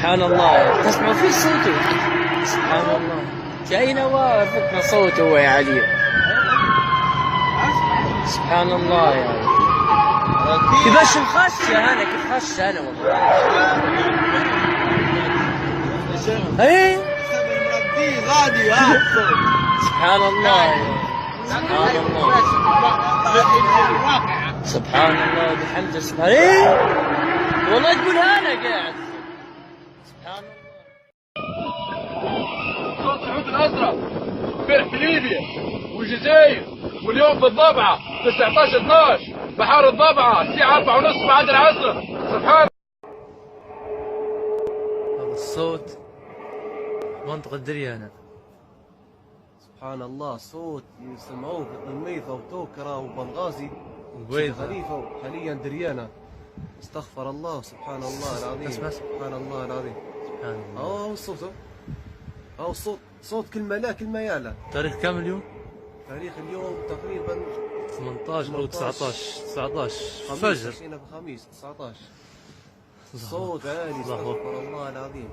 سبحان الله، تسمع في صوته. سبحان الله، جاينا واقف صوته هو يا علي. سبحان الله يا علي. كيفاش مخش انا، كيف خش انا والله. اي غادي سبحان الله يا. سبحان الله سبحان الله بحمده. سبحان الله والله تقولها انا قاعد. سبحان الله. صوت الحوت الازرق امبارح في ليبيا والجزائر، واليوم في الضبعه في 19/12 بحار الضبعه الساعه 4:30 بعد العصر. سبحان هذا الصوت منطقة دريانة. سبحان الله، صوت يسمعوه في قميطة وتوكرة وبنغازي وبيضة خليفة وحاليا دريانة. استغفر الله. سبحان الله العظيم. اسمع. سبحان الله العظيم. سبحان الله. اهو الصوت، اهو الصوت، صوت كلمة لا كلمة يعلى. تاريخ كم اليوم؟ تاريخ اليوم تقريبا 18 او 19 فجر. خميس 19. صوت عالي. استغفر الله العظيم.